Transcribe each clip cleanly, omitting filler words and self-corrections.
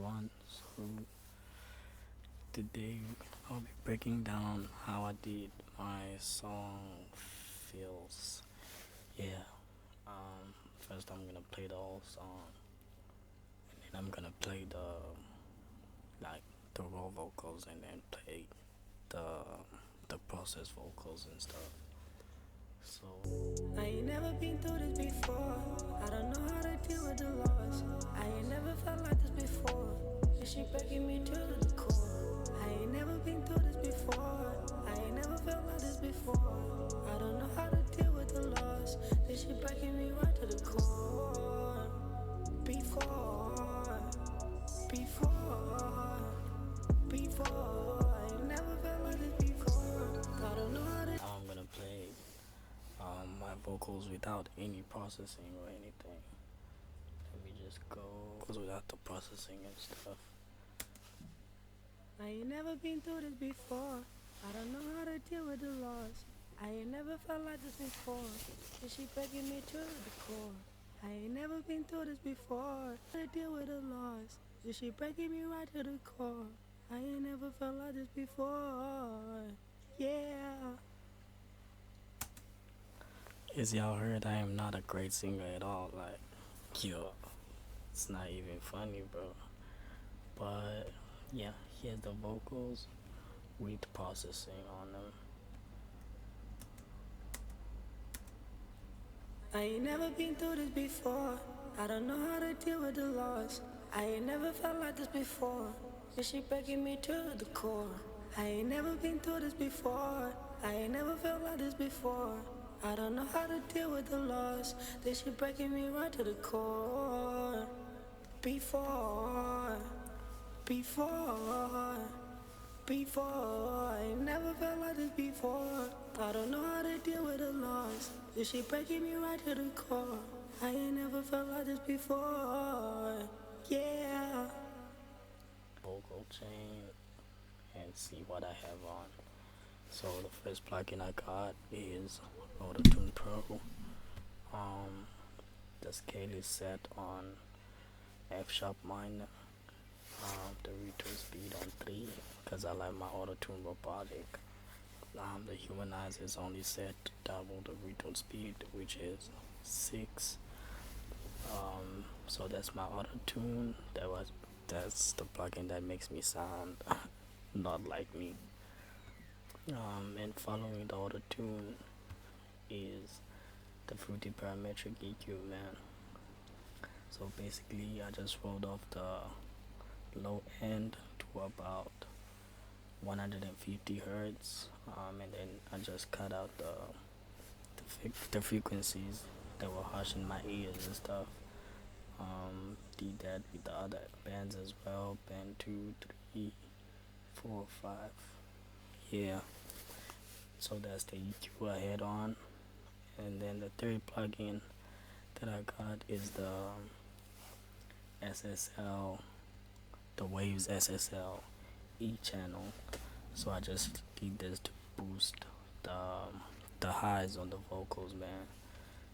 everyone. So today I'll be breaking down how I did my song feels. Yeah. First I'm gonna play the whole song, and then I'm gonna play like the raw vocals, and then play the the process vocals and stuff. So I ain't never been through this before. I don't know how to deal with the loss. I ain't never felt like this before. This shit breaking me to the core. I ain't never been through this before. I ain't never felt like this before. I don't know how to deal with the loss. This shit breaking me right to the core. Before, before, before. I ain't never felt like this before. I don't know how to. now I'm gonna play my vocals without any processing or anything. Let me just go without the processing and stuff. I ain't never been through this before. I don't know how to deal with the loss. I ain't never felt like this before. This shit breaking me to the core. I ain't never been through this before. I deal with the loss. This shit breaking me right to the core. I ain't never felt like this before. Yeah. As y'all heard, I am not a great singer at all. Like, yo, it's not even funny, bro. But yeah, here's the vocals with processing on them. I ain't never been through this before. I don't know how to deal with the loss. I ain't never felt like this before. This shit breaking me to the core. I ain't never been through this before. I ain't never felt like this before. I don't know how to deal with the loss. This shit breaking me right to the core. Before, before, before. I ain't never felt like this before. I don't know how to deal with the loss. This shit breaking me right to the core. I ain't never felt like this before. Yeah. Vocal chain and see what I have on. So the first plugin I got is Autotune Pro. The scale is set on F sharp minor. The return speed on 3 because I like my Autotune robotic. The humanizer is only set to double the return speed, which is 6. So that's my Autotune. That's the plugin that makes me sound not like me. And following the Autotune is the Fruity Parametric EQ, man. So basically, I just rolled off the low end to about 150 hertz, and then I just cut out the frequencies that were harsh in my ears and stuff. Did that with the other bands as well, band 2, 3, 4, 5. Yeah, so that's the EQ I had on. And then the third plugin that I got is the SSL, the Waves SSL E channel. So I just did this to boost the highs on the vocals, man.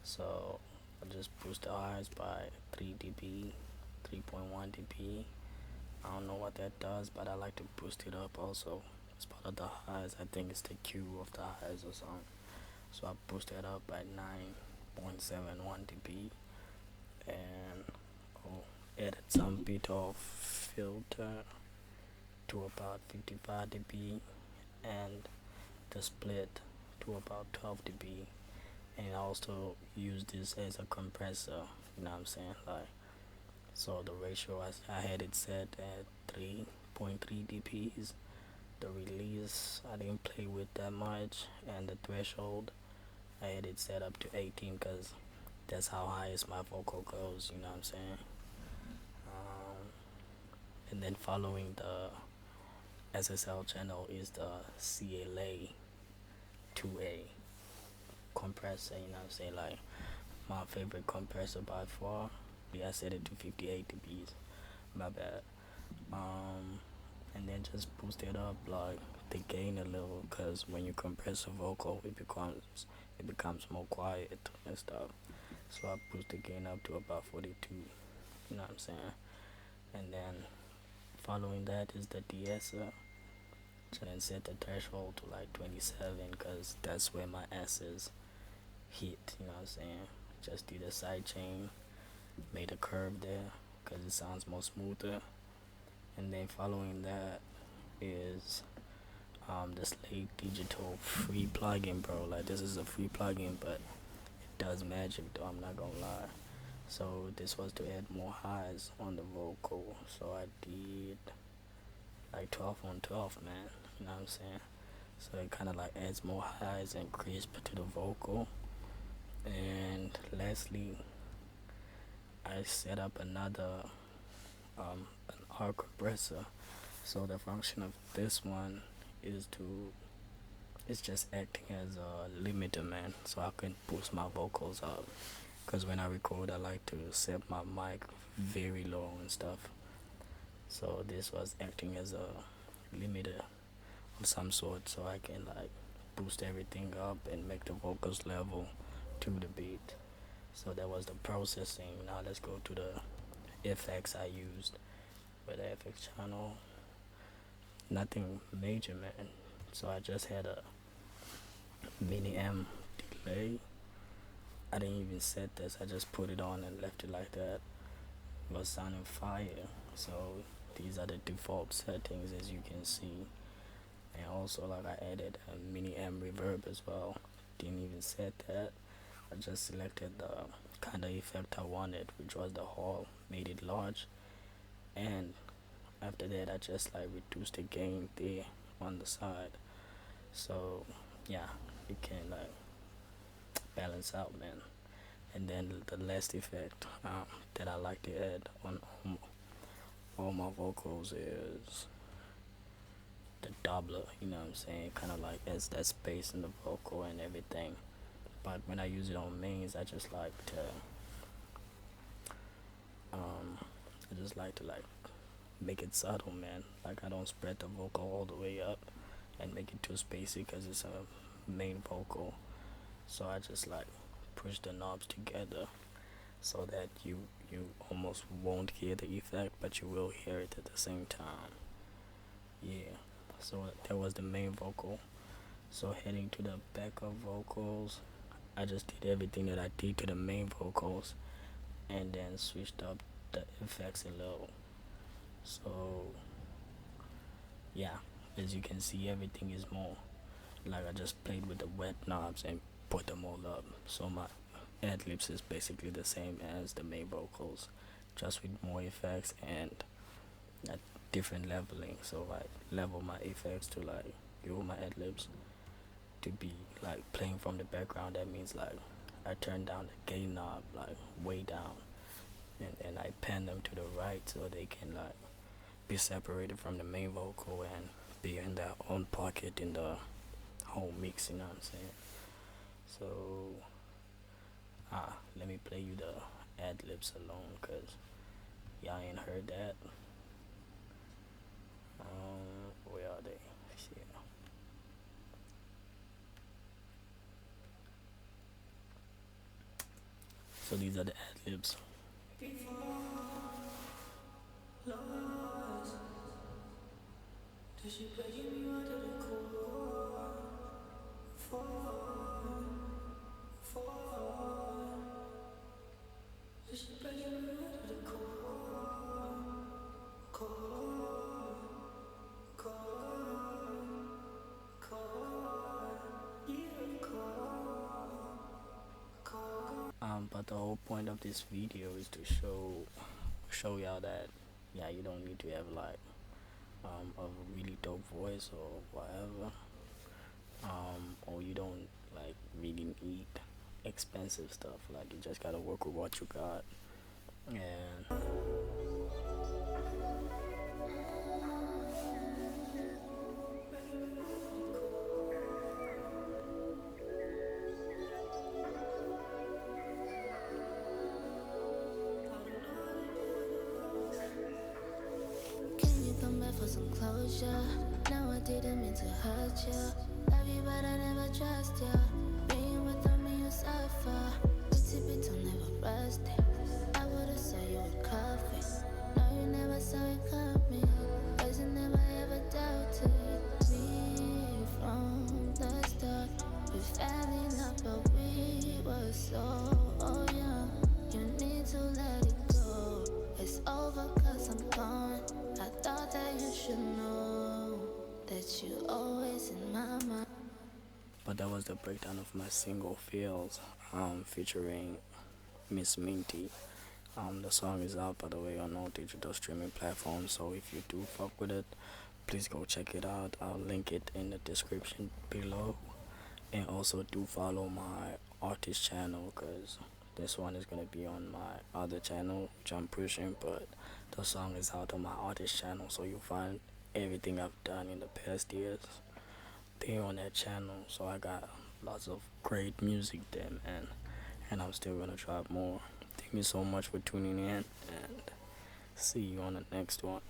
So I just boost the highs by 3 dB, 3.1 dB. I don't know what that does, but I like to boost it up also. As part of the highs, I think it's the Q of the highs or something. So I boosted it up by 9.71 dB, and added some bit of filter to about 55 dB, and the split to about 12 dB. And I also use this as a compressor, you know what I'm saying? Like, so the ratio I had it set at 3.3 dBs. The release I didn't play with that much, and the threshold I had it set up to 18 because that's how highest my vocal goes, you know what I'm saying? And then following the SSL channel is the CLA 2A compressor, you know what I'm saying? Like, my favorite compressor by far. I set it to 58 dBs. My bad. And then just boost it up like the gain a little, because when you compress a vocal, it becomes more quiet and stuff. So I boost the gain up to about 42. You know what I'm saying? And then following that is the de-esser. And set the threshold to like 27 because that's where my S's hit, you know what I'm saying? Just do the side chain, made a curve there because it sounds more smoother. And then following that is the Slate Digital free plugin, bro. Like, this is a free plugin, but it does magic though, I'm not gonna lie. So this was to add more highs on the vocal, so I did like 12 on 12, man, you know what I'm saying? So it kind of like adds more highs and crisp to the vocal. And lastly, I set up another an arc compressor. So the function of this one is to it's just acting as a limiter, man, so I can boost my vocals up. Because when I record, I like to set my mic very low and stuff. So this was acting as a limiter of some sort, so I can like boost everything up and make the vocals level to the beat. So that was the processing. Now let's go to the effects I used. With the FX channel, nothing major, man. So I just had a mini M delay. I didn't even set this, I just put it on and left it like that. It was sounding fire. So these are the default settings, as you can see. And also, like, I added a mini M reverb as well. Didn't even set that. I just selected the kind of effect I wanted, which was the hall, made it large, and after that I just like reduced the gain there on the side, so yeah, it can like balance out, man. And then the last effect that I like to add on all my vocals is the doubler, you know what I'm saying? Kind of like adds that space in the vocal and everything. But when I use it on mains, I just like to like make it subtle, man. Like, I don't spread the vocal all the way up and make it too spacey because it's a main vocal. So I just like push the knobs together so that you almost won't hear the effect, but you will hear it at the same time. Yeah, so that was the main vocal. So heading to the backup vocals, I just did everything that I did to the main vocals and then switched up the effects a little. So yeah, as you can see, everything is more like I just played with the wet knobs and put them all up. So my ad libs is basically the same as the main vocals, just with more effects and a different leveling. So I level my effects to like give my ad libs to be like playing from the background. That means like I turn down the gain knob like way down, and I pan them to the right so they can like be separated from the main vocal and be in their own pocket in the whole mix, you know what I'm saying? So let me play you the ad libs alone, cause y'all ain't heard that. Where are they? Yeah. So these are the ad libs. But the whole point of this video is to show y'all that yeah, you don't need to have like a really dope voice or whatever, or you don't like really need expensive stuff. Like, you just gotta work with what you got. And for some closure. No, I didn't mean to hurt you. Love you, but I never trust you. Being without me, you suffer. Pretty bit on never rusted. I would've saw you with coffee. No, you never saw it coming. should know that you always in my mind. But that was the breakdown of my single Feels, featuring Miss Minty. The song is out, by the way, on all digital streaming platforms. So if you do fuck with it, please go check it out. I'll link it in the description below. And also do follow my artist channel, because this one is gonna be on my other channel, which I'm pushing. But the song is out on my artist channel, so you'll find everything I've done in the past years there on that channel. So I got lots of great music there, man. And I'm still gonna drop more. Thank you so much for tuning in, and see you on the next one.